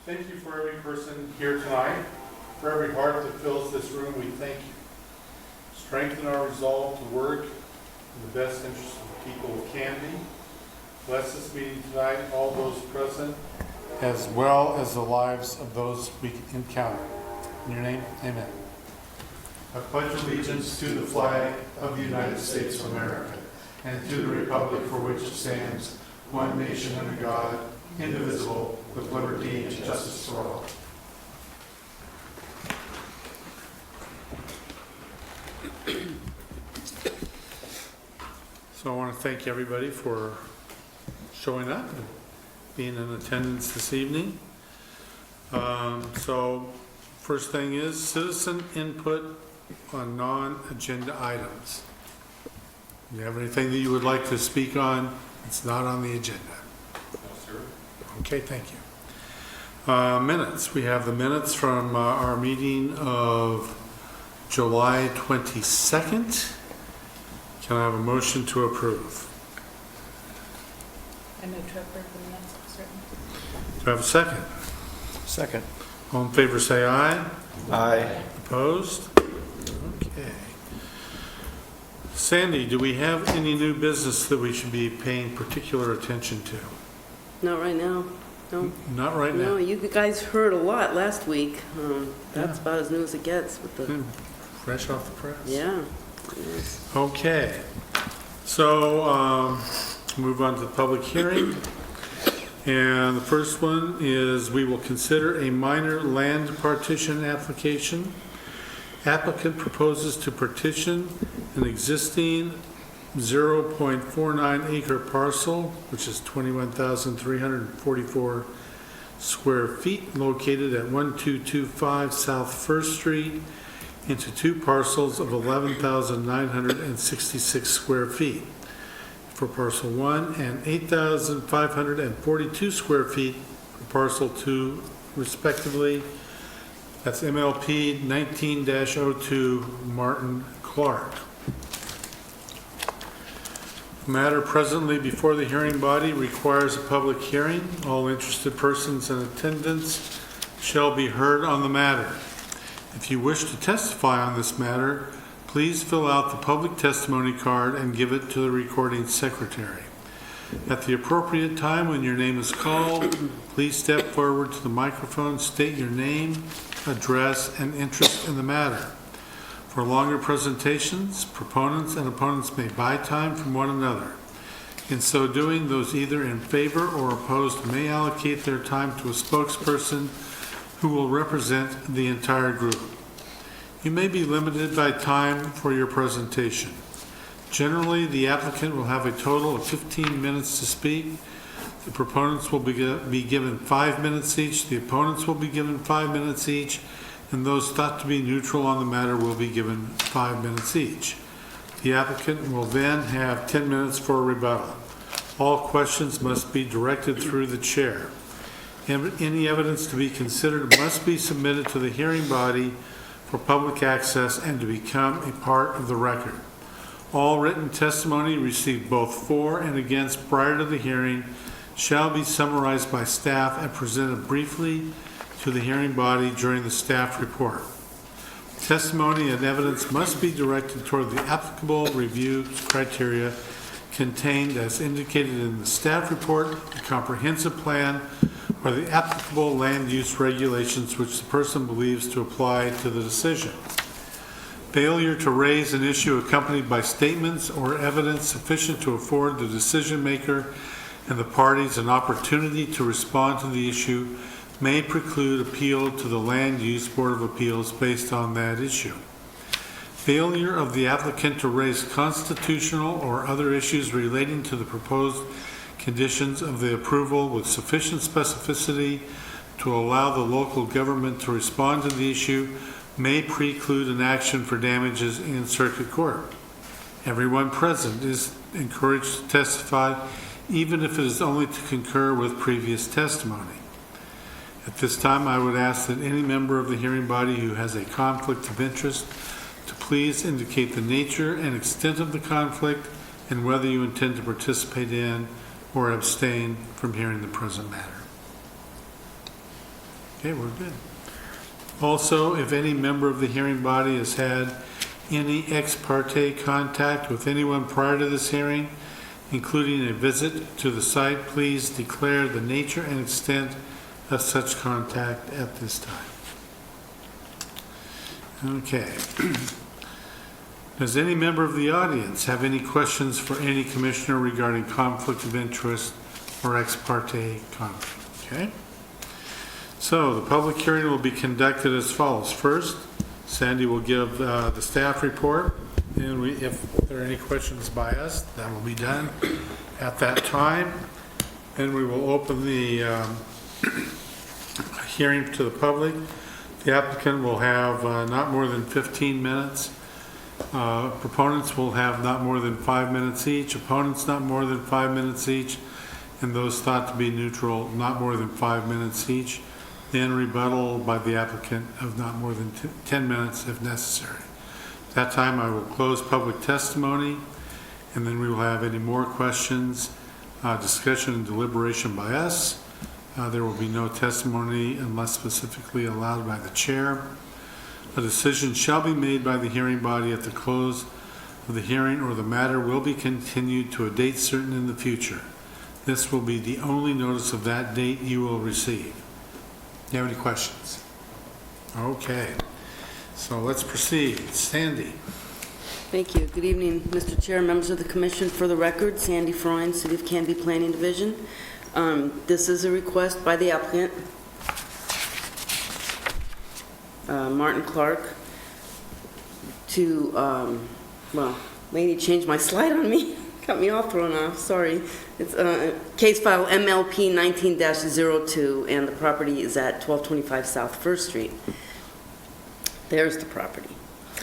Thank you for every person here tonight. For every heart that fills this room, we thank you. Strengthen our resolve to work in the best interest of the people of Canby. Bless this meeting tonight, all those present, as well as the lives of those we encounter. In your name, amen. I pledge allegiance to the flag of the United States of America and to the republic for which it stands, one nation under God, indivisible, with liberty and justice for all. So I want to thank everybody for showing up and being in attendance this evening. So first thing is citizen input on non-agenda items. Do you have anything that you would like to speak on? It's not on the agenda. No, sir. Okay, thank you. Minutes. We have the minutes from our meeting of July 22nd. Can I have a motion to approve? I move to approve the minutes, certainly. Do I have a second? Second. All in favor say aye. Aye. Opposed? Okay. Sandy, do we have any new business that we should be paying particular attention to? Not right now. No. Not right No, now. you guys heard a lot last week. That's Yeah. about as new as it gets with the. Fresh off the press. Yeah. Yes. Okay. So, move on to the public hearing. And the first one is we will consider a minor land partition application. Applicant proposes to partition an existing 0.49 acre parcel, which is 21,344 square feet, located at 1225 South First Street, into two parcels of 11,966 square feet for parcel 1 and 8,542 square feet for parcel 2 respectively. That's MLP 19-02 Martin Clark. Matter presently before the hearing body requires a public hearing. All interested persons in attendance shall be heard on the matter. If you wish to testify on this matter, please fill out the public testimony card and give it to the recording secretary. At the appropriate time when your name is called, please step forward to the microphone, state your name, address, and interest in the matter. For longer presentations, proponents and opponents may buy time from one another. In so doing, those either in favor or opposed may allocate their time to a spokesperson who will represent the entire group. You may be limited by time for your presentation. Generally, the applicant will have a total of 15 minutes to speak. The proponents will be given 5 minutes each, the opponents will be given 5 minutes each, and those thought to be neutral on the matter will be given 5 minutes each. The applicant will then have 10 minutes for a rebuttal. All questions must be directed through the chair. Any evidence to be considered must be submitted to the hearing body for public access and to become a part of the record. All written testimony received both for and against prior to the hearing shall be summarized by staff and presented briefly to the hearing body during the staff report. Testimony and evidence must be directed toward the applicable review criteria contained as indicated in the staff report, the comprehensive plan, or the applicable land use regulations which the person believes to apply to the decision. Failure to raise an issue accompanied by statements or evidence sufficient to afford the decision maker and the parties an opportunity to respond to the issue may preclude appeal to the Land Use Board of Appeals based on that issue. Failure of the applicant to raise constitutional or other issues relating to the proposed conditions of the approval with sufficient specificity to allow the local government to respond to the issue may preclude an action for damages in circuit court. Everyone present is encouraged to testify, even if it is only to concur with previous testimony. At this time, I would ask that any member of the hearing body who has a conflict of interest to please indicate the nature and extent of the conflict and whether you intend to participate in or abstain from hearing the present matter. Okay, we're good. Also, if any member of the hearing body has had any ex parte contact with anyone prior to this hearing, including a visit to the site, please declare the nature and extent of such contact at this time. Okay. Does any member of the audience have any questions for any commissioner regarding conflict of interest or ex parte conflict? Okay. So the public hearing will be conducted as follows. First, Sandy will give the staff report, and if there are any questions by us, that will be done at that time. Then we will open the hearing to the public. The applicant will have not more than 15 minutes. Proponents will have not more than 5 minutes each. Opponents not more than 5 minutes each. And those thought to be neutral, not more than 5 minutes each. Then rebuttal by the applicant of not more than 10 minutes if necessary. At that time, I will close public testimony, and then we will have any more questions, discussion and deliberation by us. There will be no testimony unless specifically allowed by the chair. A decision shall be made by the hearing body at the close of the hearing, or the matter will be continued to a date certain in the future. This will be the only notice of that date you will receive. Do you have any questions? Okay, so let's proceed. Sandy. Thank you. Good evening, Mr. Chair, members of the commission. For the record, Sandy Freund, City of Canby Planning Division. This is a request by the applicant, Martin Clark, to, well, lady changed my slide on me. Got me all thrown off, sorry. It's case file MLP 19-02, and the property is at 1225 South First Street. There's the property.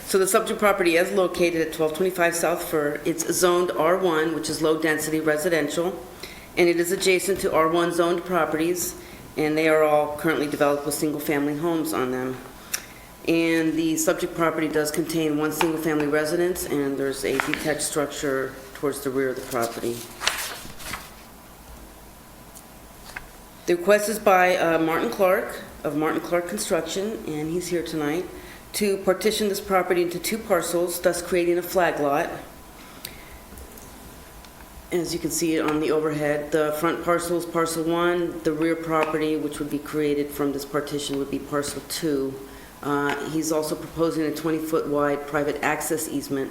So the subject property is located at 1225 South Fir. It's zoned R1, which is low-density residential, and it is adjacent to R1 zoned properties, and they are all currently developed with single-family homes on them. And the subject property does contain one single-family residence, and there's a detached structure towards the rear of the property. The request is by Martin Clark of Martin Clark Construction, and he's here tonight, to partition this property into 2 parcels, thus creating a flag lot. As you can see on the overhead, the front parcel is parcel 1, the rear property, which would be created from this partition, would be parcel 2. He's also proposing a 20-foot wide private access easement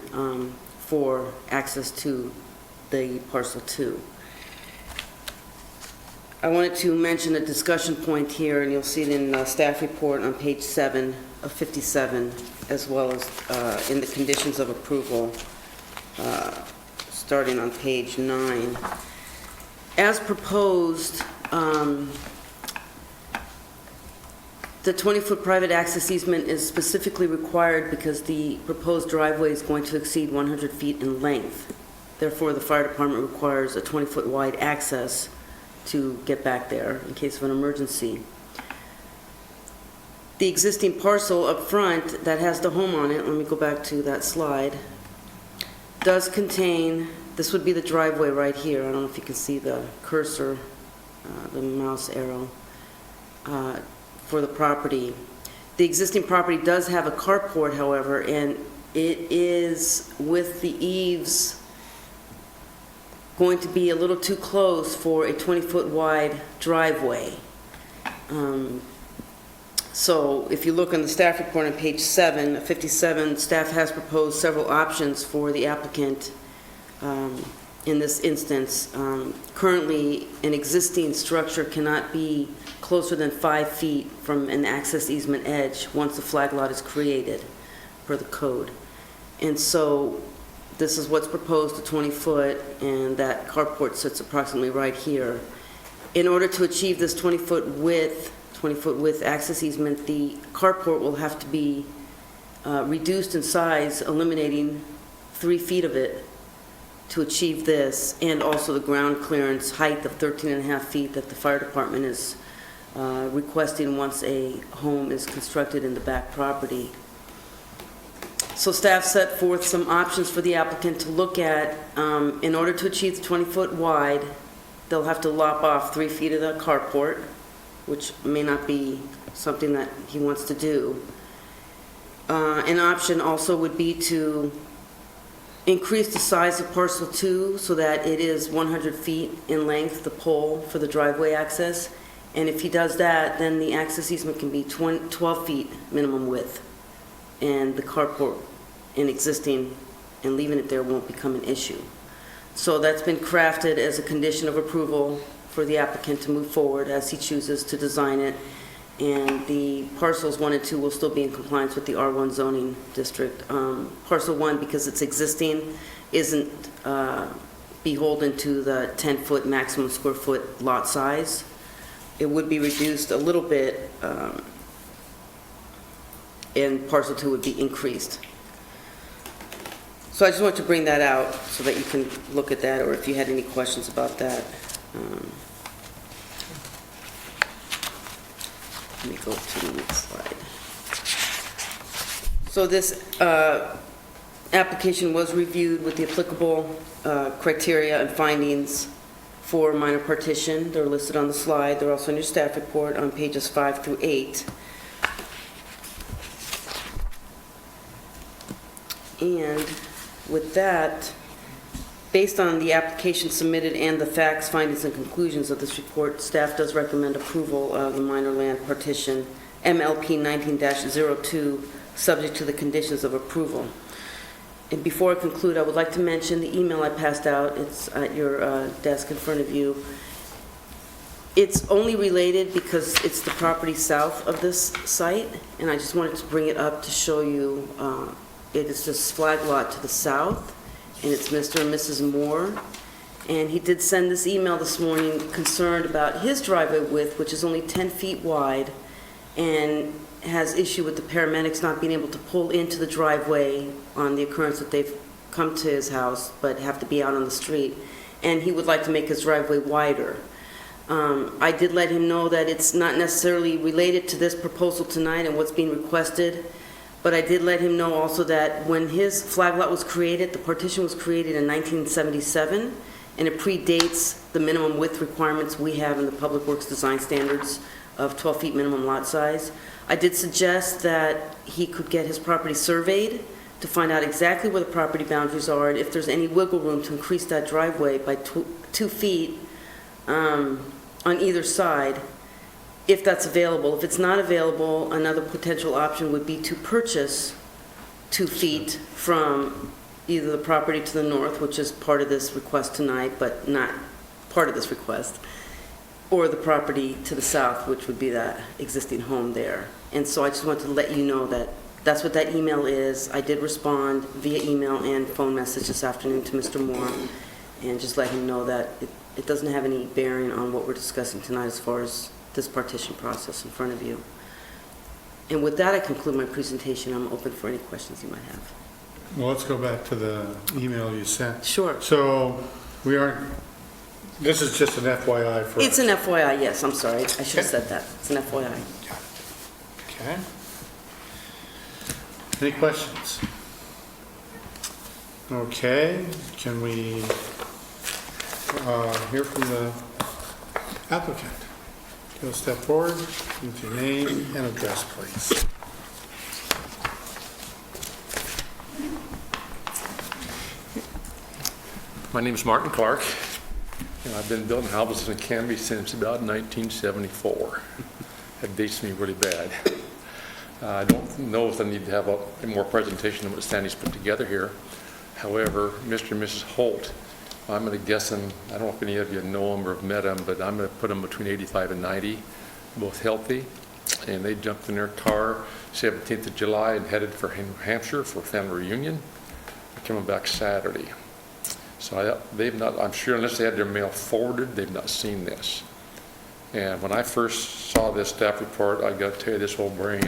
for access to the parcel 2. I wanted to mention a discussion point here, and you'll see it in the staff report on page 7 of 57, as well as in the conditions of approval, starting on page 9. As proposed, the 20-foot private access easement is specifically required because the proposed driveway is going to exceed 100 feet in length. Therefore, the fire department requires a 20-foot wide access to get back there in case of an emergency. The existing parcel up front that has the home on it, let me go back to that slide, does contain, this would be the driveway right here. I don't know if you can see the cursor, the mouse arrow, for the property. The existing property does have a carport, however, and it is, with the eaves, going to be a little too close for a 20-foot wide driveway. So if you look on the staff report on page 7 of 57, staff has proposed several options for the applicant in this instance. Currently, an existing structure cannot be closer than 5 feet from an access easement edge once the flag lot is created per the code. And so this is what's proposed, a 20-foot, and that carport sits approximately right here. In order to achieve this 20-foot width access easement, the carport will have to be reduced in size, eliminating 3 feet of it to achieve this, and also the ground clearance height of 13.5 feet that the fire department is requesting once a home is constructed in the back property. So staff set forth some options for the applicant to look at. In order to achieve the 20-foot wide, they'll have to lop off 3 feet of the carport, which may not be something that he wants to do. An option also would be to increase the size of parcel 2 so that it is 100 feet in length, the pole for the driveway access. And if he does that, then the access easement can be 12 feet minimum width. And the carport in existing and leaving it there won't become an issue. So that's been crafted as a condition of approval for the applicant to move forward as he chooses to design it. And the parcels 1 and 2 will still be in compliance with the R1 zoning district. Parcel 1, because it's existing, isn't beholden to the 10-foot maximum square foot lot size. It would be reduced a little bit, and parcel 2 would be increased. So I just want to bring that out so that you can look at that, or if you had any questions about that. Let me go to the next slide. So this application was reviewed with the applicable criteria and findings for minor partition. They're listed on the slide. They're also in your staff report on pages 5 through 8. And with that, based on the application submitted and the facts, findings, and conclusions of this report, staff does recommend approval of the minor land partition, MLP 19-02, subject to the conditions of approval. And before I conclude, I would like to mention the email I passed out. It's at your desk in front of you. It's only related because it's the property south of this site, and I just wanted to bring it up to show you. It is this flag lot to the south, and it's Mr. and Mrs. Moore. And he did send this email this morning concerned about his driveway width, which is only 10 feet wide, and has issue with the paramedics not being able to pull into the driveway on the occurrence that they've come to his house, but have to be out on the street. And he would like to make his driveway wider. I did let him know that it's not necessarily related to this proposal tonight and what's being requested, but I did let him know also that when his flag lot was created, the partition was created in 1977, and it predates the minimum width requirements we have in the Public Works design standards of 12 feet minimum lot size. I did suggest that he could get his property surveyed to find out exactly where the property boundaries are and if there's any wiggle room to increase that driveway by 2 feet on either side, if that's available. If it's not available, another potential option would be to purchase 2 feet from either the property to the north, which is part of this request tonight, but not part of this request, or the property to the south, which would be that existing home there. And so I just wanted to let you know that that's what that email is. I did respond via email and phone message this afternoon to Mr. Moore, and just let him know that it doesn't have any bearing on what we're discussing tonight as far as this partition process in front of you. And with that, I conclude my presentation. I'm open for any questions you might have. Well, let's go back to the email you sent. Sure. So we aren't, this is just an FYI for us. It's an FYI, yes, I'm sorry. I should have said that. It's an FYI. Okay. Any questions? Okay, can we hear from the applicant? Go step forward with your name and address, please. My name is Martin Clark, and I've been building houses in Canby since about 1974. That dates me really bad. I don't know if I need to have a more presentation than what Sandy's put together here. However, Mr. and Mrs. Holt, I'm going to guess them, I don't know if any of you know them or have met them, but I'm going to put them between 85 and 90, both healthy. And they jumped in their car 17th of July and headed for New Hampshire for a family reunion. They're coming back Saturday. So they've not, I'm sure unless they had their mail forwarded, they've not seen this. And when I first saw this staff report, I got to tell you, this old brain,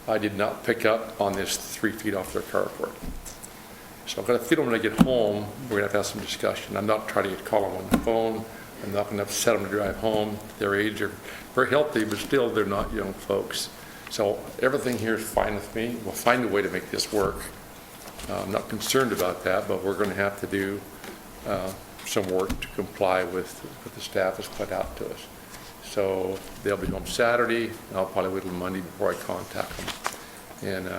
I did not pick up on this 3 feet off their carport. So I've got a feeling when I get home, we're going to have some discussion. I'm not trying to call them on the phone. I'm not going to upset them to drive home. Their age are very healthy, but still they're not young folks. So everything here is fine with me. We'll find a way to make this work. I'm not concerned about that, but we're going to have to do some work to comply with what the staff has put out to us. So they'll be home Saturday, and I'll probably wait till Monday before I contact them. And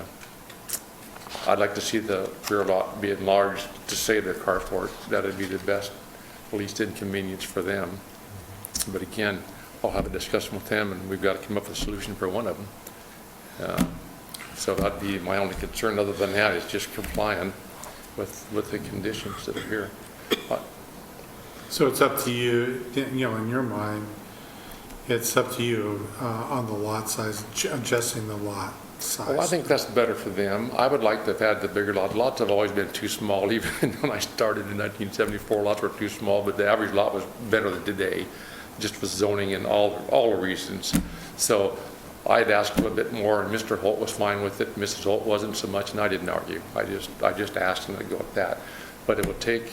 I'd like to see the rear lot be enlarged to say their carport. That'd be the best, least inconvenience for them. But again, I'll have a discussion with them, and we've got to come up with a solution for one of them. So that'd be my only concern. Other than that, is just complying with the conditions that are here. So it's up to you, you know, in your mind, it's up to you on the lot size, adjusting the lot size. Well, I think that's better for them. I would like to have had the bigger lots. Lots have always been too small. Even when I started in 1974, lots were too small, but the average lot was better than today, just with zoning and all the reasons. So I'd asked for a bit more, and Mr. Holt was fine with it. Mrs. Holt wasn't so much, and I didn't argue. I just asked him to go with that. But it would take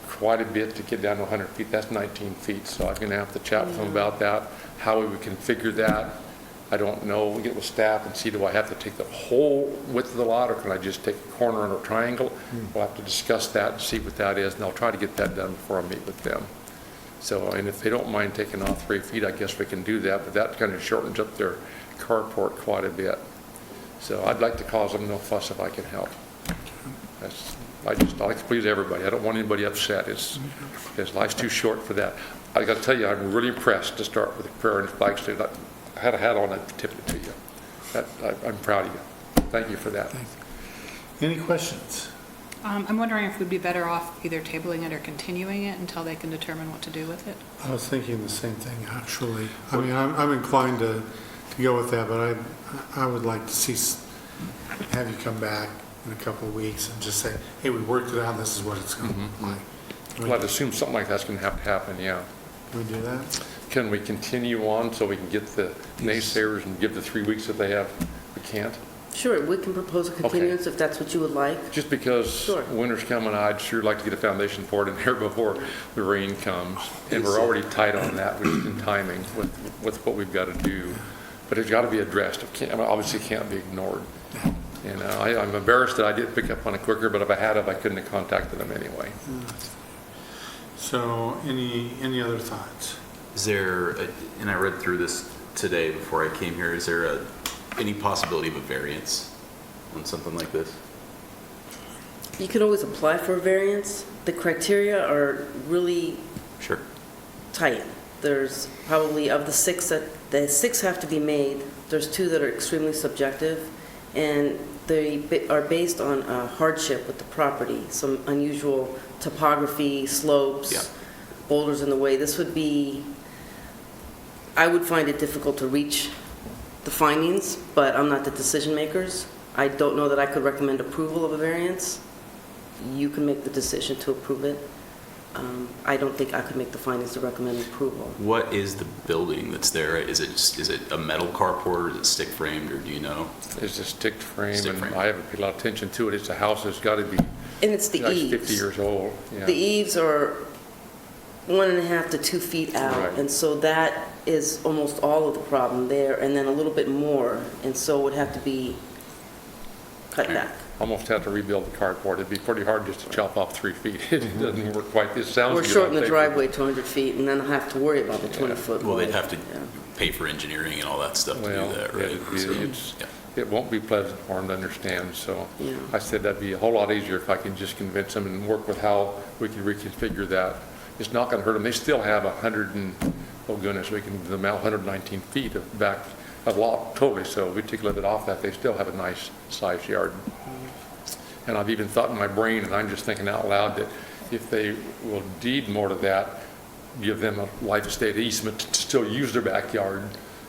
quite a bit to get down to 100 feet. That's 19 feet, so I'm going to have to chat with them about that, how we would configure that. I don't know. We'll get with staff and see, do I have to take the whole width of the lot, or can I just take a corner on a triangle? We'll have to discuss that and see what that is, and I'll try to get that done before I meet with them. So, and if they don't mind taking off 3 feet, I guess we can do that, but that kind of shortens up their carport quite a bit. So I'd like to cause them no fuss if I can help. I like to please everybody. I don't want anybody upset. Life's too short for that. I got to tell you, I'm really impressed to start with the prayer and flag state. I had a hat on that tip it to you. I'm proud of you. Thank you for that. Thanks. Any questions? I'm wondering if we'd be better off either tabling it or continuing it until they can determine what to do with it. I was thinking the same thing, actually. I mean, I'm inclined to go with that, but I would like to have you come back in a couple of weeks and just say, hey, we worked it out, this is what it's going to look like. Well, I'd assume something like that's going to have to happen, yeah. Can we do that? Can we continue on so we can get the naysayers and give the 3 weeks that they have? We can't? Sure, we can propose a continuance if that's what you would like. Just because Sure. winter's coming, I'd sure like to get a foundation poured in there before the rain comes. And we're already tight on that, which is in timing with what we've got to do. But it's got to be addressed. Obviously can't be ignored. And I'm embarrassed that I didn't pick up on it quicker, but if I had, I couldn't have contacted them anyway. So any other thoughts? Is there, and I read through this today before I came here, is there any possibility of a variance on something like this? You can always apply for a variance. The criteria are really Sure. tight. There's probably, of the six have to be made, there's 2 that are extremely subjective, and they are based on hardship with the property, some unusual topography, slopes, Yeah. boulders in the way. This would be, I would find it difficult to reach the findings, but I'm not the decision makers. I don't know that I could recommend approval of a variance. You can make the decision to approve it. I don't think I could make the findings to recommend approval. What is the building that's there? Is it a metal carport, or is it stick framed, or do you know? It's a stick frame, Stick and frame. I haven't paid a lot of attention to it. It's a house that's got to be And it's the like eaves. 50 years old. Yeah. The eaves are 1.5 to 2 feet out, Right. and so that is almost all of the problem there, and then a little bit more, and so it would have to be cut back. Almost have to rebuild the carport. It'd be pretty hard just to chop off 3 feet. It doesn't work quite. It sounds Or good shorten on the paper. driveway to 100 feet, and then I'll have to worry about the 20-foot. Well, they'd have to Yeah. pay for engineering and all that stuff to Well, do that, right? Yeah. it won't be pleasant for them to understand, so Yeah. I said that'd be a whole lot easier if I can just convince them and work with how we can reconfigure that. It's not gonna hurt them. They still have 100 and, oh goodness, we can, the amount 119 feet of back, of lot totally, so if we take a little bit off that, they still have a nice sized yard. And I've even thought in my brain, and I'm just thinking out loud, that if they will deed more to that, give them a life estate easement to still use their backyard,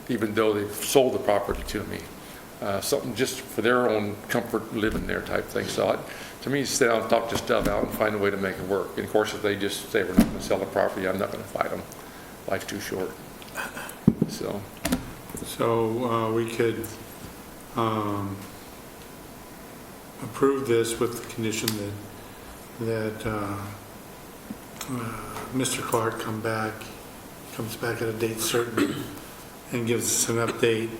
even though they've sold the property to me. Something just for their own comfort living there type thing. So to me, sit down and talk this stuff out and find a way to make it work. And of course, if they just say we're not going to sell the property, I'm not going to fight them. Life's too short. So We could approve this with the condition that Mr. Clark comes back at a date certain and gives us an update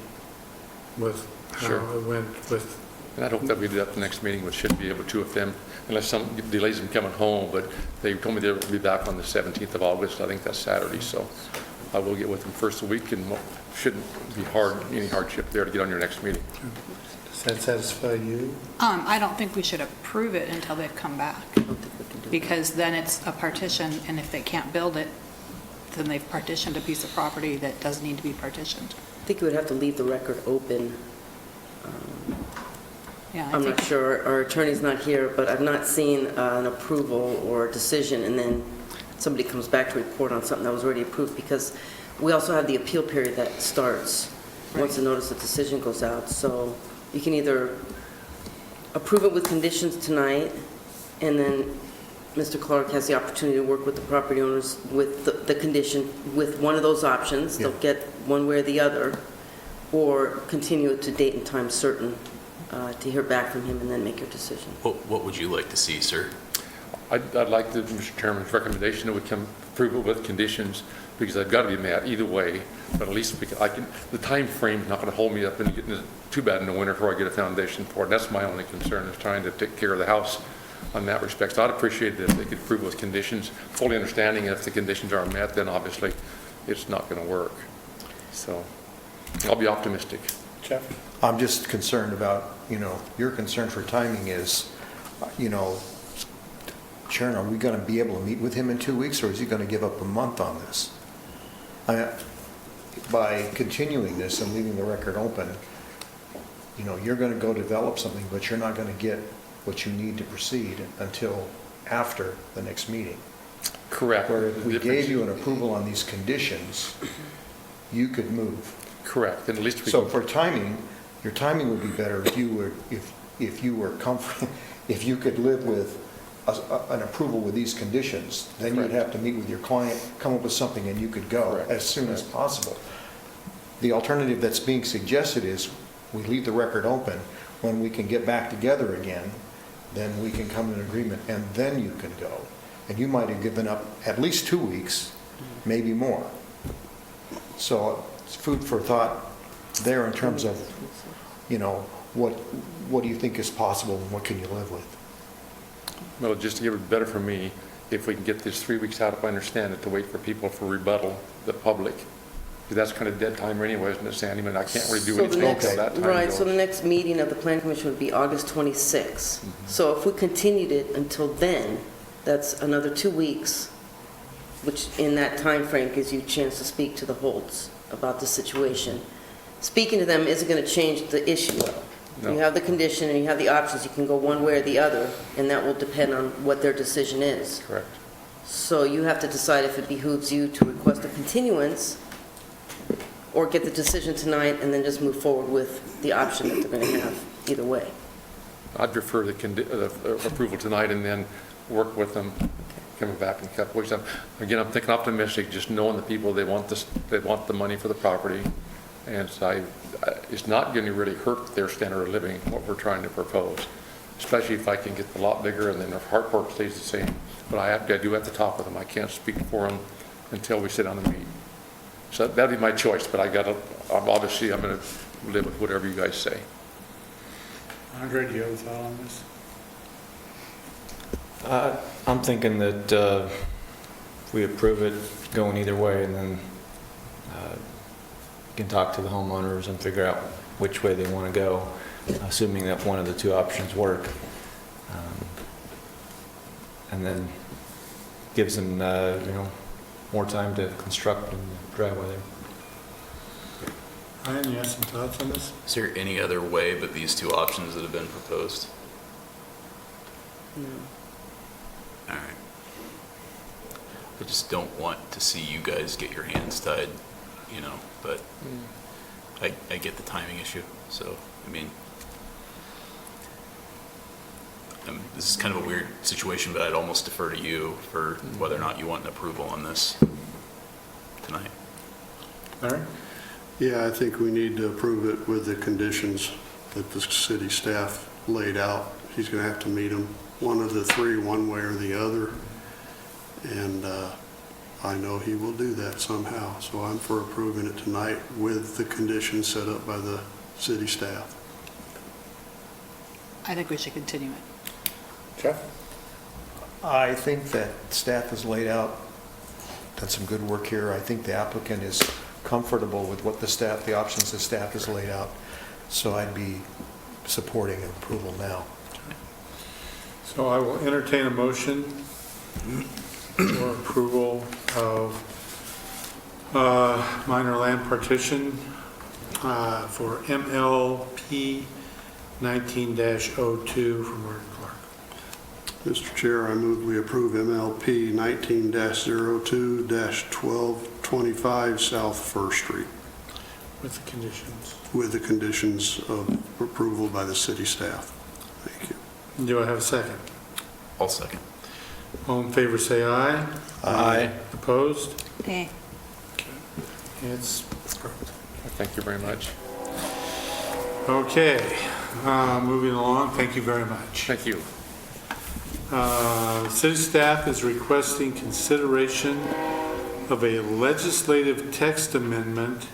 with how Sure. it went with And I'd hope that we do that at the next meeting, which should be able to, if them, unless some delays them coming home, but they told me they'll be back on the 17th of August. I think that's Saturday, so I will get with them first of the week, and shouldn't be any hardship there to get on your next meeting. Does that satisfy you? I don't think we should approve it until they've come back, because then it's a partition, and if they can't build it, then they've partitioned a piece of property that does need to be partitioned. I think you would have to leave the record open. Yeah, I I'm think, not sure, our attorney's not here, but I've not seen an approval or a decision, and then somebody comes back to report on something that was already approved, because we also have the appeal period that starts once the notice of decision goes out. So you can either approve it with conditions tonight, and then Mr. Clark has the opportunity to work with the property owners with the condition, with one of those options. They'll get one way or the other, or continue it to date and time certain to hear back from him and then make your decision. What would you like to see, sir? I'd like Mr. Chairman's recommendation that we can approve it with conditions, because I've got to be met either way, but at least the time frame is not going to hold me up and getting too bad in the winter before I get a foundation for it. That's my only concern, is trying to take care of the house on that respect. So I'd appreciate it if they could approve with conditions, fully understanding if the conditions aren't met, then obviously it's not going to work. So I'll be optimistic. Jeff? I'm just concerned about, your concern for timing is, Sharon, are we going to be able to meet with him in 2 weeks, or is he going to give up a month on this? By continuing this and leaving the record open, you're going to go develop something, but you're not going to get what you need to proceed until after the next meeting. Correct. Where if we gave you an approval on these conditions, you could move. Correct, and at least we So can, for timing, your timing would be better if you were comfortable, if you could live with an approval with these conditions. Then you'd have to meet with your client, come up with something, and you could go Correct. as soon as possible. The alternative that's being suggested is we leave the record open. When we can get back together again, then we can come to an agreement, and then you can go. And you might have given up at least 2 weeks, maybe more. So it's food for thought there in terms of, what do you think is possible and what can you live with? well, just to give it better for me, if we can get this 3 weeks out, if I understand it, to wait for people for rebuttal, the public, because that's kind of dead time anyway, isn't it, Sandy? I mean, I can't really do So the anything next- until that time Right, goes. so the next meeting of the Plan Commission would be August 26th. So if we continued it until then, that's another 2 weeks, which in that time frame gives you a chance to speak to the Holts about the situation. Speaking to them isn't going to change the issue. No. You have the condition and you have the options. You can go one way or the other, and that will depend on what their decision is. Correct. So you have to decide if it behooves you to request a continuance or get the decision tonight and then just move forward with the option that they're going to have either way. I'd prefer the approval tonight and then work with them coming back in a couple weeks. Again, I'm thinking optimistic, just knowing the people, they want the money for the property. And so it's not going to really hurt their standard of living, what we're trying to propose, especially if I can get the lot bigger and then their hard part stays the same. But I do have to talk with them. I can't speak for them until we sit down and meet. So that'd be my choice, but I'm going to live with whatever you guys say. Andre, do you have a thought on this? I'm thinking that if we approve it, going either way, and then we can talk to the homeowners and figure out which way they want to go, assuming that one of the two options work. And then gives them, more time to construct and driveway there. Ryan, you have some thoughts on this? Is there any other way but these two options that have been proposed? No. All right. I just don't want to see you guys get your hands tied, but I get the timing issue. So, this is kind of a weird situation, but I'd almost defer to you for whether or not you want an approval on this tonight. Larry? Yeah, I think we need to approve it with the conditions that the city staff laid out. He's going to have to meet them, one of the three, one way or the other. And I know he will do that somehow. So I'm for approving it tonight with the conditions set up by the city staff. I think we should continue it. Jeff? I think that staff has laid out, done some good work here. I think the applicant is comfortable with what the options the staff has laid out. So I'd be supporting approval now. So I will entertain a motion for approval of minor land partition for MLP 19-02 from Martin Clark. Mr. Chair, I move we approve MLP 19-02-1225 South First Street With the conditions. with the conditions of approval by the city staff. Thank you. Do I have a second? I'll second. All in favor, say aye. Aye. Opposed? Okay. It's approved. Thank you very much. Okay, moving along, thank you very much. Thank you. City staff is requesting consideration of a legislative text amendment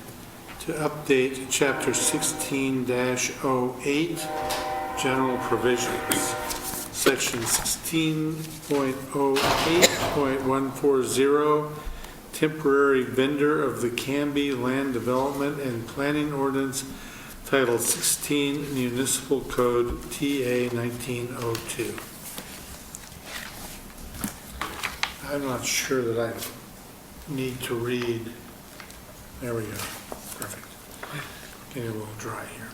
to update Chapter 16-08, General Provisions, Section 16.08.140, Temporary Vendor of the Canby Land Development and Planning Ordinance, Title 16, Municipal Code TA 1902. I'm not sure that I need to read. There we go. Perfect. Getting a little dry here.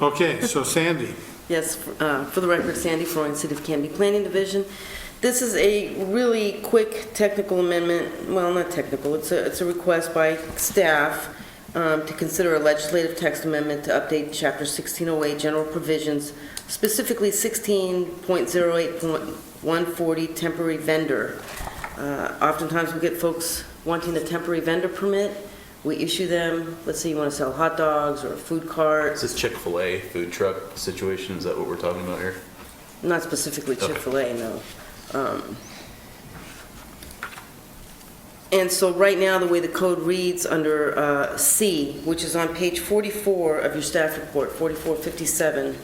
Okay, so Sandy. Yes, for the record, Sandy Freund, City of Canby Planning Division. This is a really quick technical amendment, well, not technical, it's a request by staff to consider a legislative text amendment to update Chapter 1608 General Provisions, specifically 16.08.140 Temporary Vendor. Oftentimes we get folks wanting a temporary vendor permit. We issue them, let's say you want to sell hot dogs or a food cart. Is this Chick-fil-A food truck situation? Is that what we're talking about here? Not specifically Okay. Chick-fil-A, no. And so right now, the way the code reads under C, which is on page 44 of your staff report, 4457,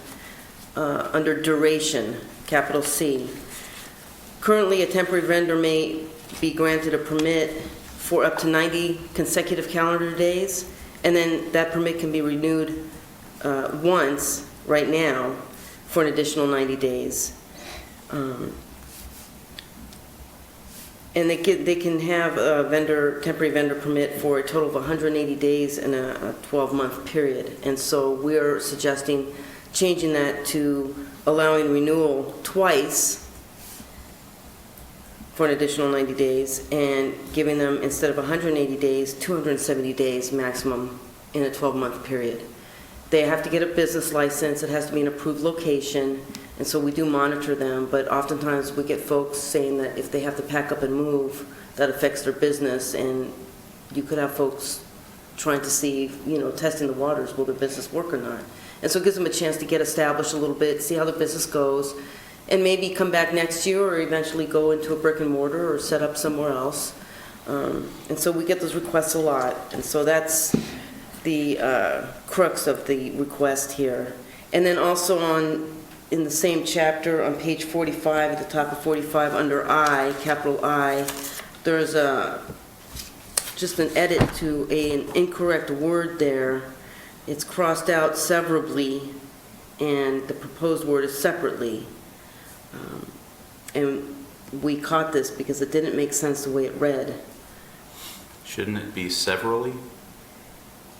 under duration, capital C. Currently, a temporary vendor may be granted a permit for up to 90 consecutive calendar days, and then that permit can be renewed once, right now, for an additional 90 days. And they can have a temporary vendor permit for a total of 180 days in a 12-month period. And so we're suggesting changing that to allowing renewal twice for an additional 90 days and giving them, instead of 180 days, 270 days maximum in a 12-month period. They have to get a business license. It has to be an approved location. And so we do monitor them, but oftentimes we get folks saying that if they have to pack up and move, that affects their business, and you could have folks trying to see, testing the waters, will their business work or not? And so it gives them a chance to get established a little bit, see how the business goes, and maybe come back next year or eventually go into a brick and mortar or set up somewhere else. And so we get those requests a lot, and so that's the crux of the request here. And then also in the same chapter, on page 45, at the top of 45, under I, capital I, there's just an edit to an incorrect word there. It's crossed out severably, and the proposed word is separately. And we caught this because it didn't make sense the way it read. Shouldn't it be severally?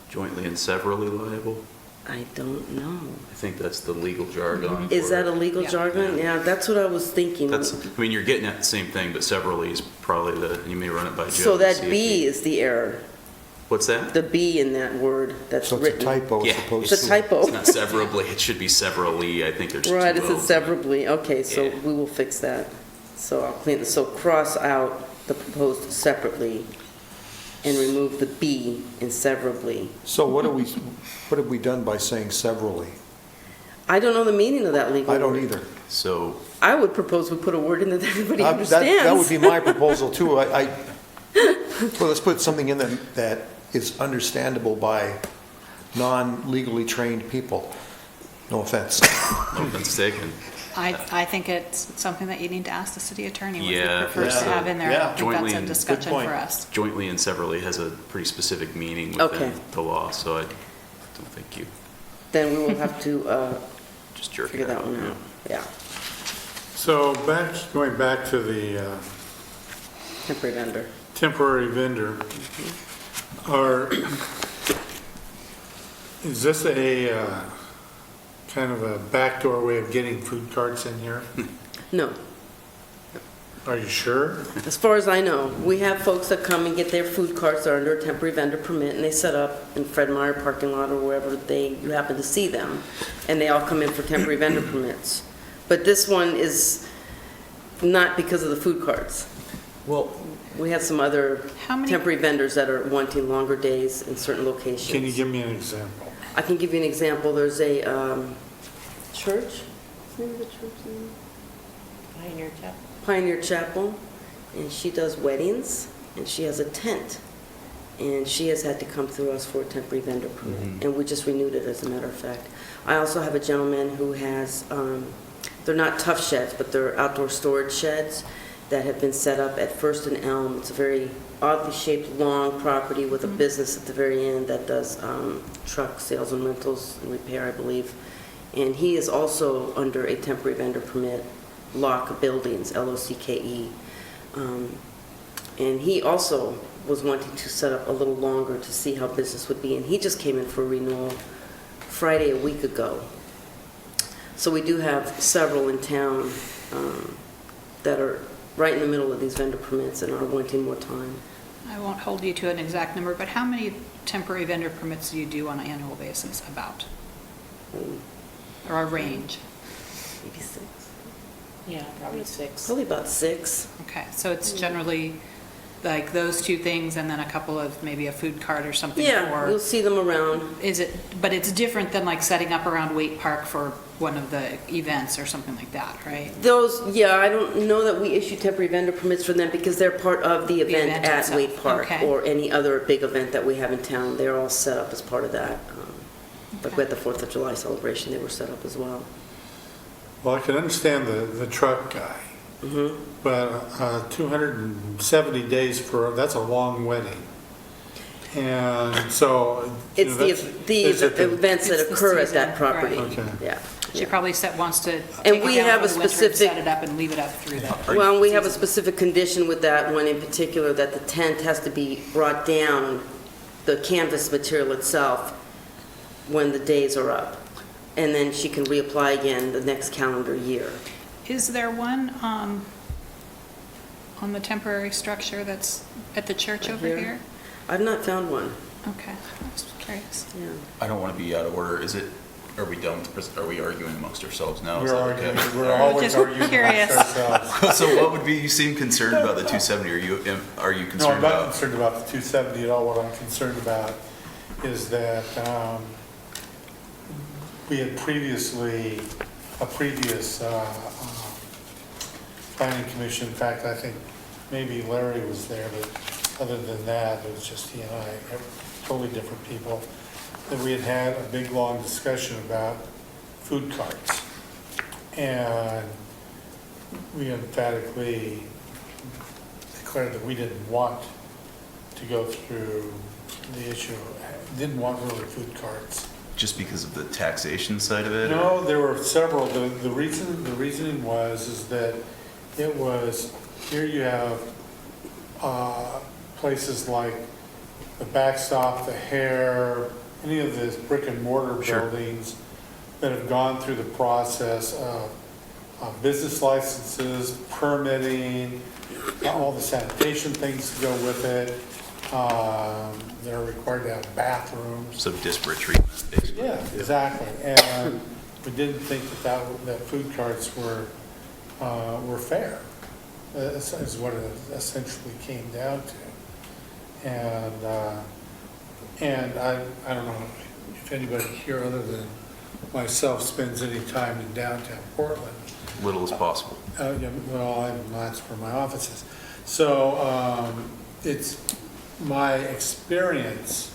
Jointly and severally liable? I don't know. I think that's the legal jargon. Is for that a it. legal Yeah. jargon? Yeah, that's what I was thinking. You're getting at the same thing, but severally is probably you may run it by Joe. So and that see if B is the error, What's that? the B in that word that's So it's a written. typo as Yeah, opposed to... It's a typo. It's not severably, it should be severally. I think there's Right, two it's a O's. severably. Okay, so Yeah. we will fix that. So I'll clean it. So cross out the proposed separately and remove the B in severably. So what have we done by saying severally? I don't know the meaning of that legal I don't word. either. So I would propose we put a word in that everybody That understands. would be my proposal too. Well, let's put something in that is understandable by non-legally trained people. No offense. No offense taken. I think it's something that you need to ask the city attorney what he Yeah, prefers to yeah. have in there. Yeah. I think Jointly that's a and- good discussion point. for us. Jointly and severally has a pretty specific meaning Okay. within the law, so I don't think you Then we will have to just jerk figure it that out. one out. Yeah, So going back to the temporary vendor. temporary vendor, is this a kind of a backdoor way of getting food carts in here? No, Are you sure? as far as I know, we have folks that come and get their food carts that are under a temporary vendor permit, and they set up in Fred Meyer parking lot or wherever you happen to see them, and they all come in for temporary vendor permits. But this one is not because of the food carts. Well, We have some other How many- temporary vendors that are wanting longer days in certain locations. Can you give me an example? I can give you an example. There's a church. What's the name of the church name? Pioneer Chapel, and she does weddings, and she has a tent, and she has had to come through us for a temporary vendor permit, and we just renewed it, as a matter of fact. I also have a gentleman who has, they're not tough sheds, but they're outdoor storage sheds that have been set up at First and Elm. It's a very oddly shaped, long property with a business at the very end that does truck sales and rentals and repair, I believe. And he is also under a temporary vendor permit, Lock Buildings, LOCKE. And he also was wanting to set up a little longer to see how business would be, and he just came in for renewal Friday a week ago. So we do have several in town that are right in the middle of these vendor permits and are wanting more time. I won't hold you to an exact number, but how many temporary vendor permits do you do on an annual basis, about? Or a range? Maybe 6. Yeah, probably 6. Probably about 6. Okay, so it's generally like those two things and then a couple of, maybe a food cart or something Yeah, you'll for, see them around. is it, but it's different than like setting up around Waite Park for one of the events or something like that, right? Those, yeah, I don't know that we issue temporary vendor permits for them because they're part of the event event at itself, Waite Park okay. or any other big event that we have in town. They're all set up as part of that. Like we had the 4th of July celebration, they were set up as well. Well, I can understand the truck guy, but 270 days that's a long wedding. And so. you It's know, is it the events that It's the occur at season, that property. right. Okay. Yeah. She probably wants to And take we it have down a for the winter and specific- set it up and leave it up through that. Well, we have a specific condition with that one in particular, that the tent has to be brought down, the canvas material itself, when the days are up. And then she can reapply again the next calendar year. Is there one on the temporary structure that's at the church Right over here? here? I've not found one. Okay, I was curious. Yeah. I don't want to be out of order. Are we done with, are we arguing amongst ourselves now? Is We're that arguing, okay? we're always Just arguing curious. amongst ourselves. So what would be, you seem concerned about the 270, are you No, I'm concerned not about? concerned about the 270 at all. What I'm concerned about is that we had previously, a previous planning commission, in fact, I think maybe Larry was there, but other than that, it was just he and I, totally different people, that we had a big, long discussion about food carts. And we emphatically declared that we didn't want to go through the issue, didn't want really food carts. Just because of the taxation side of it? or- No, there were several. The reasoning is that it was, here you have places like the Backstop, the Hare, any of the brick and mortar Sure. buildings that have gone through the process of business licenses, permitting, all the sanitation things to go with it. They're required to have bathrooms. So disparate treatment, basically. Yeah, exactly. And we didn't think that food carts were fair. Is what it essentially came down to. And I don't know if anybody here other than myself spends any time in downtown Portland. Little as possible. Yeah, well, that's where my office is. So it's my experience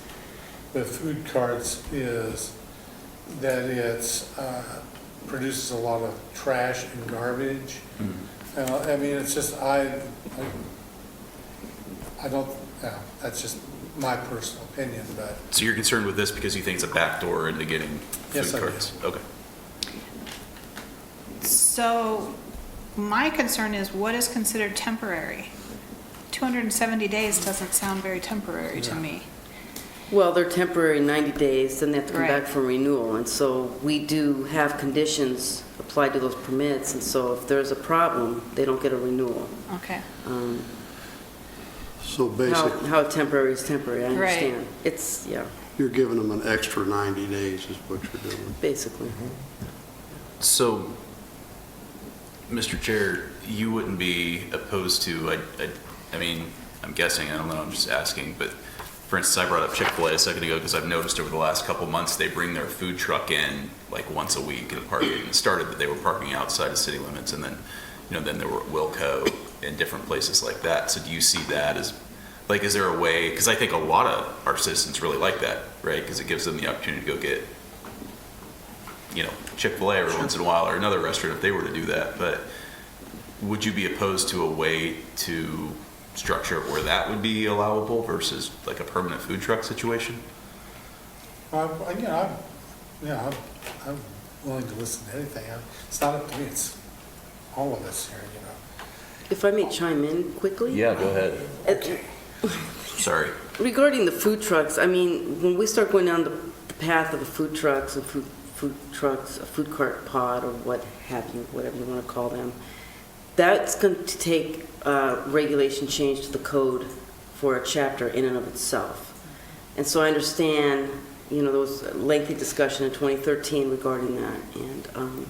with food carts is that it's, produces a lot of trash and garbage. I mean, it's just, I don't, that's just my personal opinion, but So you're concerned with this because you think it's a backdoor into getting Yes, food I do. carts? Okay. So my concern is what is considered temporary? 270 days doesn't sound very temporary to me. Well, they're temporary 90 days, then they have to come Right. back for renewal. And so we do have conditions applied to those permits, and so if there's a problem, they don't get a renewal. Okay. So basically, How temporary is temporary, I Right. understand. It's, yeah, you're giving them an extra 90 days is what you're doing. basically. So, Mr. Chair, you wouldn't be opposed to, I mean, I'm guessing, I don't know, I'm just asking, but for instance, I brought up Chick-fil-A a second ago because I've noticed over the last couple months, they bring their food truck in like once a week and it started that they were parking outside of city limits, and then, then there were Wilco and different places like that. So do you see that as, like, is there a way, because I think a lot of our citizens really like that, right? Because it gives them the opportunity to go get, Chick-fil-A every once in a while, or another restaurant if they were to do that. But would you be opposed to a way to structure it where that would be allowable versus like a permanent food truck situation? again, I'm willing to listen to anything. It's not up to me, it's all of us here, If I may chime in quickly? Yeah, go ahead. Sorry. Regarding the food trucks, I mean, when we start going down the path of the food trucks and food trucks, a food cart pod or what have you, whatever you want to call them, that's going to take regulation change to the code for a chapter in and of itself. And so I understand, there was a lengthy discussion in 2013 regarding that. And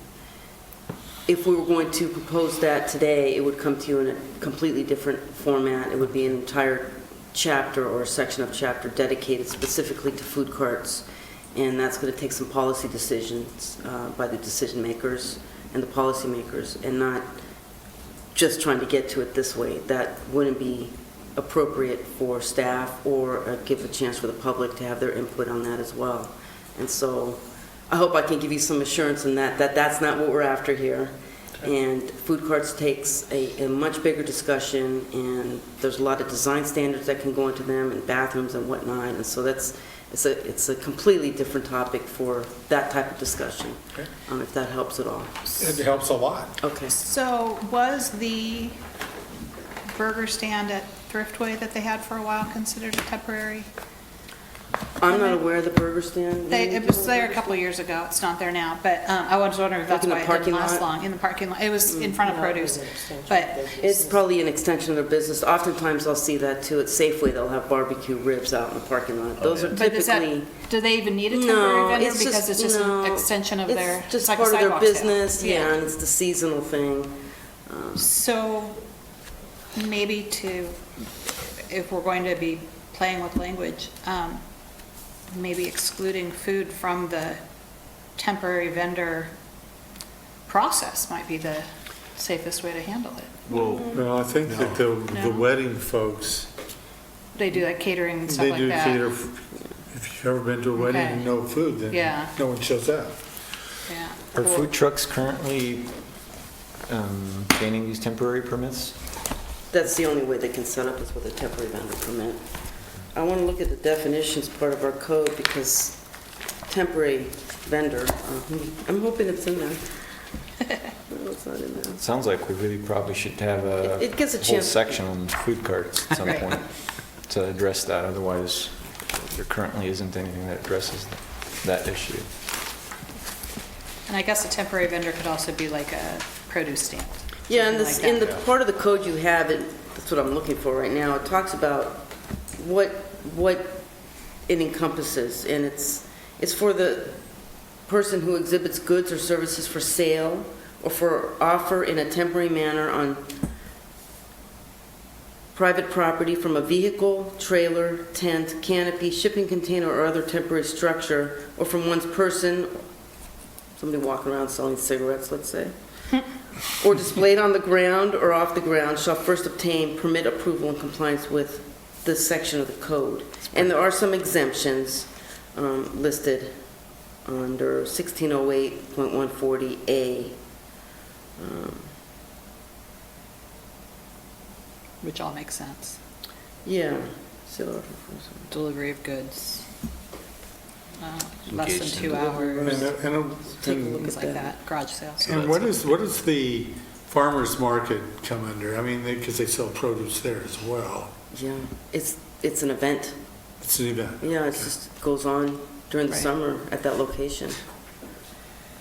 if we were going to propose that today, it would come to you in a completely different format. It would be an entire chapter or a section of chapter dedicated specifically to food carts. And that's going to take some policy decisions by the decision makers and the policy makers, and not just trying to get to it this way. That wouldn't be appropriate for staff or give a chance for the public to have their input on that as well. And so I hope I can give you some assurance in that that's not what we're after here. And food carts takes a much bigger discussion, and there's a lot of design standards that can go into them, and bathrooms and whatnot. And so it's a completely different topic for that type of discussion, Okay. If that helps at all. It helps a lot. Okay. So was the burger stand at Thriftway that they had for a while considered a temporary? I'm not aware of the burger stand. It was there a couple of years ago. It's not there now, but I was wondering if that's Like in why the it didn't parking last lot? long. In the parking lot. It was in front of produce, but It's probably an extension of their business. Oftentimes I'll see that too. At Safeway, they'll have barbecue ribs out in the parking lot. Those are but is that, typically... do they even need a No, temporary vendor it's because it's just no, an extension of their, It's just like a part of their sidewalk sale. business, yeah, and it's the seasonal thing. So maybe if we're going to be playing with language, maybe excluding food from the temporary vendor process might be the safest way to handle it. Well, I think that the No. wedding folks, They do like catering and stuff they like do that. cater, if you've ever been to a wedding Okay. and no food, then Yeah. no one shows up. Yeah. Are food trucks currently gaining these temporary permits? That's the only way they can set up is with a temporary vendor permit. I want to look at the definitions part of our code because temporary vendor, I'm hoping it's in there. No, it's not in there. It sounds like we really probably should have a It gives a whole chance. section on food carts at some Right. point to address that. Otherwise, there currently isn't anything that addresses that issue. And I guess a temporary vendor could also be like a produce stand. Yeah, and something in like the that. part of the code you have, that's what I'm looking for right now, it talks about what it encompasses, and it's for the person who exhibits goods or services for sale or for offer in a temporary manner on private property from a vehicle, trailer, tent, canopy, shipping container, or other temporary structure, or from one's person, somebody walking around selling cigarettes, let's say, or displayed on the ground or off the ground, shall first obtain permit approval in compliance with this section of the code. And there are some exemptions listed under 1608.140A. Which all makes sense. Yeah, so, Delivery of goods, less than Engaged in 2 hours, take a look things at like that. that, garage sales. So And that's- what does the farmer's market come under? I mean, because they sell produce there as well. Yeah, it's an event. It's an event. Yeah, it just goes on during the Right. summer at that location.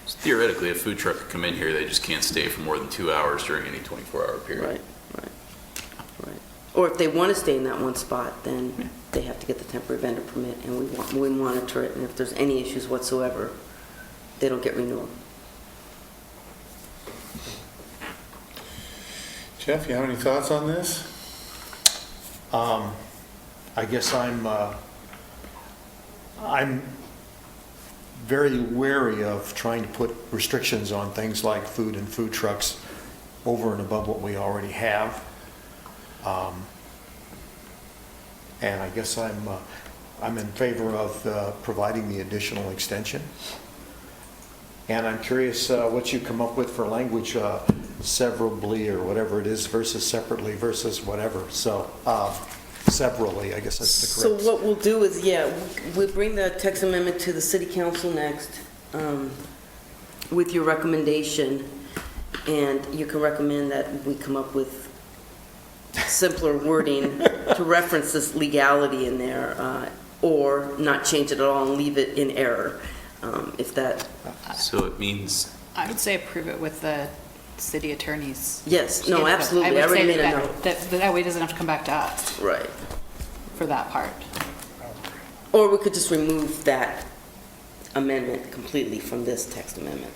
Theoretically, a food truck could come in here, they just can't stay for more than 2 hours during any 24-hour period. Right. Or if they want to stay in that one spot, then they have to get the temporary vendor permit, and we monitor it, and if there's any issues whatsoever, they don't get renewal. Jeff, you have any thoughts on this? I guess I'm very wary of trying to put restrictions on things like food and food trucks over and above what we already have. And I guess I'm in favor of providing the additional extension. And I'm curious what you come up with for language, severably or whatever it is versus separately versus whatever. So severally, I guess that's the So correct. what we'll do is, we'll bring the text amendment to the city council next with your recommendation, and you can recommend that we come up with simpler wording to reference this legality in there, or not change it at all and leave it in error, if that, So it means, I would say approve it with the city attorney's. yes, no, input. absolutely, I would already say made a that- note. That way it doesn't have to come back to us Right. for that part. Or we could just remove that amendment completely from this text amendment,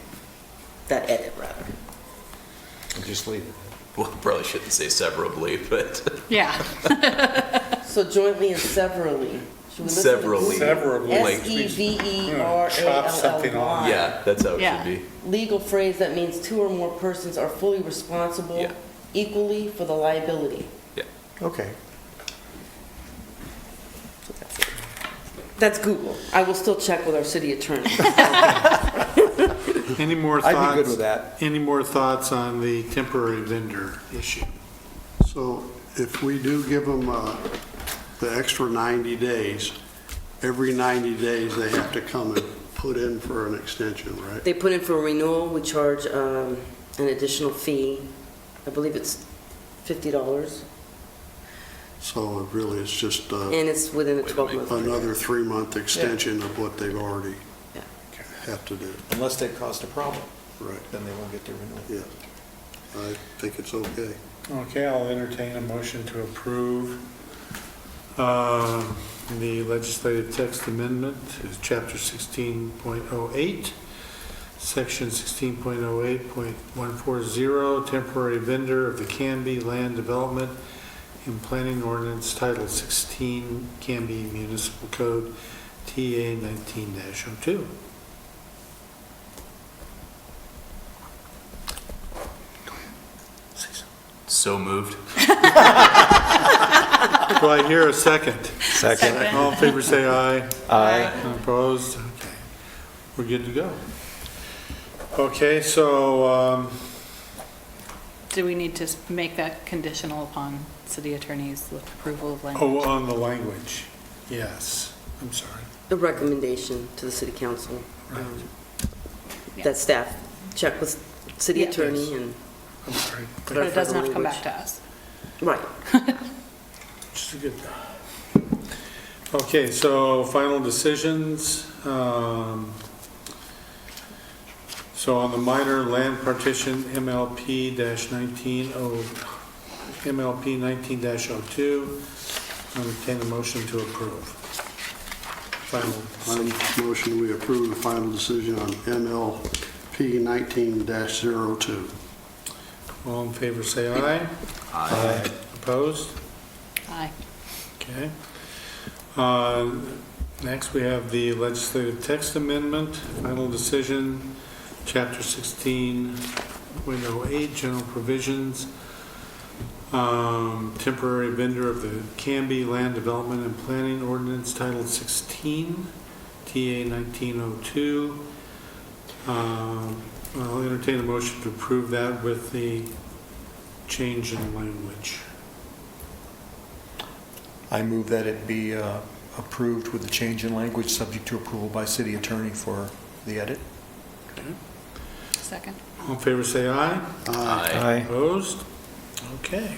that edit, rather. Just leave it. well, probably shouldn't say severably, but Yeah. So jointly and severally. Should we listen to Severally. Severally. S-E-V-E-R-A-L-L-Y. Chop something off. yeah, that's how it Yeah. should be. Legal phrase that means two or more persons are fully responsible Yeah. equally for the liability. Yeah. Okay. That's Google. I will still check with our city attorney. Any more thoughts? I'd be good with that. Any more thoughts on the temporary vendor issue? So if we do give them the extra 90 days, every 90 days they have to come and put in for an extension, right? They put in for a renewal, we charge an additional fee. I believe it's $50, So really it's just and it's within a 12-month. another 3-month extension of what they've already Yeah. have to do. Unless they caused a problem, Right, then they won't get their renewal. yeah. I think it's okay. Okay, I'll entertain a motion to approve the legislative text amendment to Chapter 16.08, Section 16.08.140, temporary vendor of the Canby Land Development and Planning Ordinance, Title 16, Canby Municipal Code, TA 19-02. So moved. Do I hear a second? Second. All in favor, say aye. Aye. Opposed? Okay. We're good to go. Okay, so, Do we need to make that conditional upon city attorney's approval of language? oh, on the language, yes, I'm sorry. A recommendation to the city council. Right. Yeah. That staff check with city Yeah. attorney and I'm sorry, But it doesn't have to come back to us. right. just a good thing. Okay, so final decisions. So on the minor land partition MLP-19, MLP 19-02, I'll entertain a motion to approve. Final. I motion we approve the final decision on MLP 19-02. All in favor, say aye. Aye. Opposed? Aye. Okay. Next, we have the legislative text amendment, final decision, Chapter 16.08, general provisions, temporary vendor of the Canby Land Development and Planning Ordinance, Title 16, TA 1902. I'll entertain a motion to approve that with the change in language. I move that it be approved with the change in language, subject to approval by city attorney for the edit. Second. All in favor, say aye. Aye. Opposed? Okay.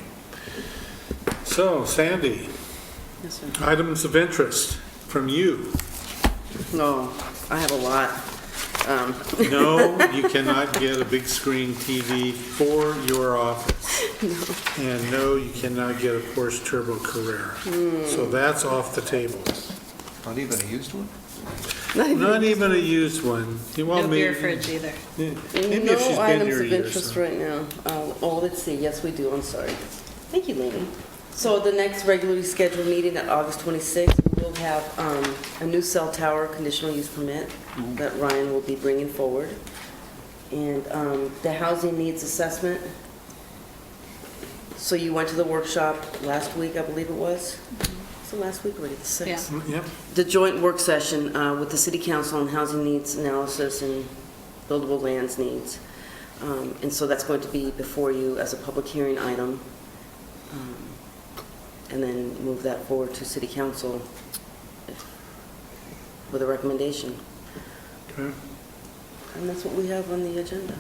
So, Sandy, Yes, sir. items of interest from you. No, I have a lot. No, you cannot get a big screen TV for your office. And no, you cannot get a Porsche Turbo Carrera. So that's off the table. Not even a used one? Not even a used one. You want No me? beer fridge either. Maybe if she's No been items here a of year or interest so. right now. Oh, let's see, yes, we do, I'm sorry. Thank you, Lainey. So the next regularly scheduled meeting at August 26th, we'll have a new cell tower conditional use permit that Ryan will be bringing forward. And the housing needs assessment. So you went to the workshop last week, I believe it was? So last week already, the 6th? Yep. The joint work session with the city council on housing needs analysis and buildable lands needs. And so that's going to be before you as a public hearing item. And then move that forward to city council with a recommendation. Okay. And that's what we have on the agenda.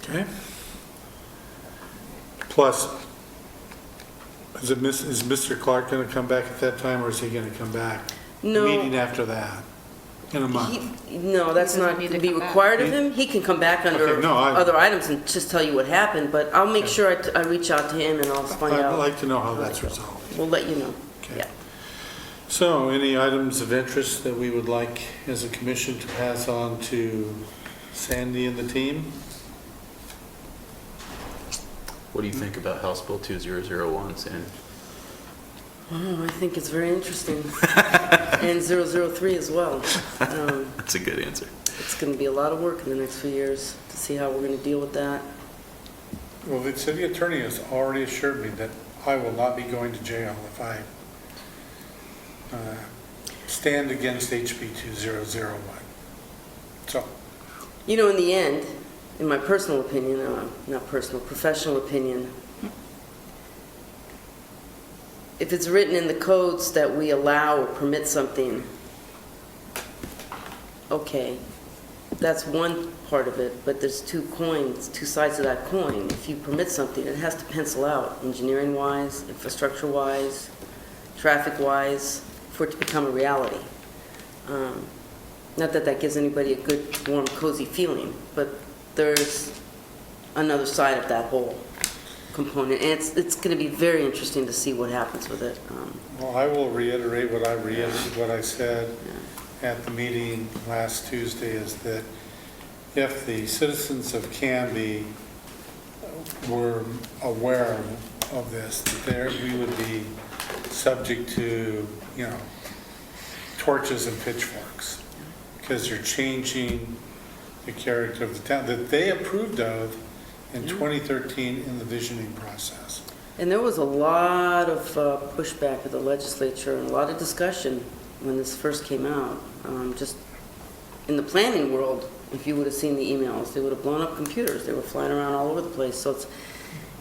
Okay. Plus, is Mr. Clark going to come back at that time, or is he going to come back? No. Meeting after that, in a month? No, that's He doesn't not need to to be come back. required of him. He can come back under Okay, no, other items and just tell you what happened, but I'll make Okay. sure I reach out to him and I'll find I'd out. like to know how that's resolved. We'll let you know. Okay. Yeah. So, any items of interest that we would like as a commission to pass on to Sandy and the team? What do you think about House Bill 2001, Sandy? Oh, I think it's very interesting. And 003 as well. That's a good answer. It's going to be a lot of work in the next few years to see how we're going to deal with that. Well, the city attorney has already assured me that I will not be going to jail if I stand against HB 2001. So, You know, in the end, in my personal opinion, not personal, professional opinion, if it's written in the codes that we allow or permit something, okay, that's one part of it, but there's two sides of that coin. If you permit something, it has to pencil out, engineering-wise, infrastructure-wise, traffic-wise, for it to become a reality. Not that that gives anybody a good, warm, cozy feeling, but there's another side of that whole component, and it's going to be very interesting to see what happens with it. well, I will reiterate what I said at the meeting last Tuesday, is that if the citizens of Canby were aware of this, that we would be subject to, torches and pitchforks, because you're changing the character of the town that they approved of in 2013 in the visioning process. And there was a lot of pushback at the legislature and a lot of discussion when this first came out. Just in the planning world, if you would have seen the emails, they would have blown up computers. They were flying around all over the place. So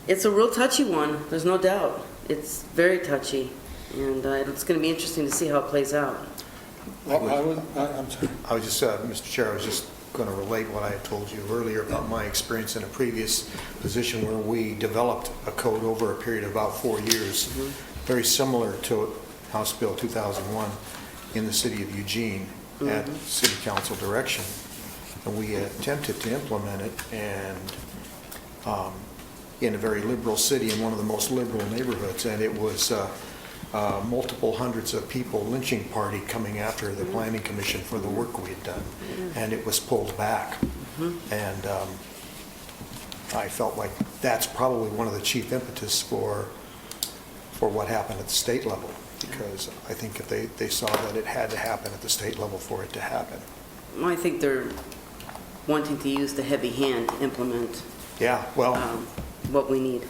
it's a real touchy one, there's no doubt. It's very touchy, and it's going to be interesting to see how it plays out. Well, I'm sorry. I was just, Mr. Chair, I was just going to relate what I had told you earlier about my experience in a previous position where we developed a code over a period of about 4 years, very similar to House Bill 2001 in the city of Eugene at city council direction. And we attempted to implement it, and in a very liberal city, in one of the most liberal neighborhoods, and it was multiple hundreds of people lynching party coming after the planning commission for the work we had done, and it was pulled back. And I felt like that's probably one of the chief impetus for what happened at the state level, because I think if they saw that it had to happen at the state level for it to happen. I think they're wanting to use the heavy hand to implement Yeah, well, what we need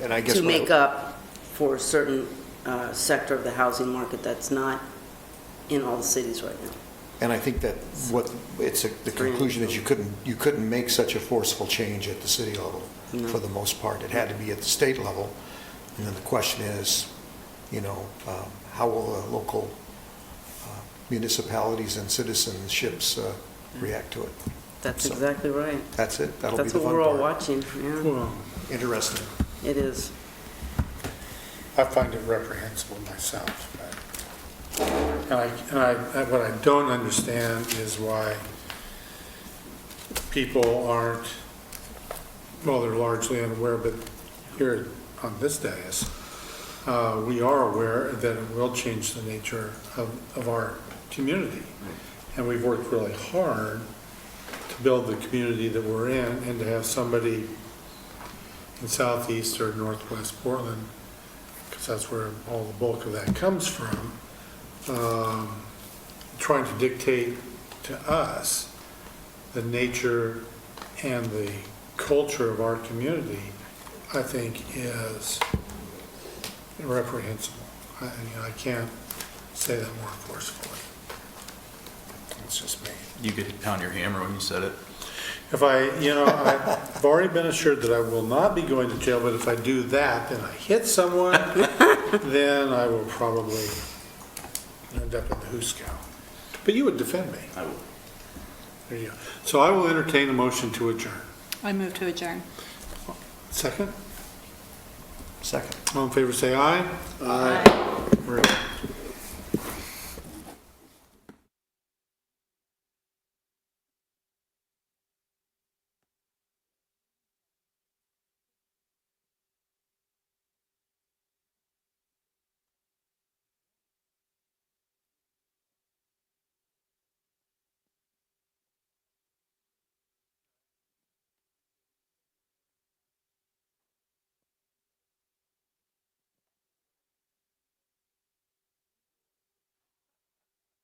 and I guess to what I- make up for a certain sector of the housing market that's not in all the cities right now. And I think that the conclusion is you couldn't make such a forceful change at the city level No. for the most part. It had to be at the state level. And then the question is, how will the local municipalities and citizenships react to it? That's So- exactly right. That's it. That'll be That's the what fun we're all part. watching, yeah, Well, Interesting. it is. I find it reprehensible myself. What I don't understand is why people aren't, well, they're largely unaware, but here on this dais, we are aware that it will change the nature of our community. And we've worked really hard to build the community that we're in, and to have somebody in southeast or northwest Portland, because that's where all the bulk of that comes from, trying to dictate to us the nature and the culture of our community, I think is reprehensible. I can't say that more forcefully. It's just me. You could pound your hammer when you said it. If I've already been assured that I will not be going to jail, but if I do that, then I hit someone, then I will probably end up in the Hooskow. But you would defend me. I will. There you go. So I will entertain a motion to adjourn. I move to adjourn. Second? Second. All in favor, say aye. Aye. We're adjourned.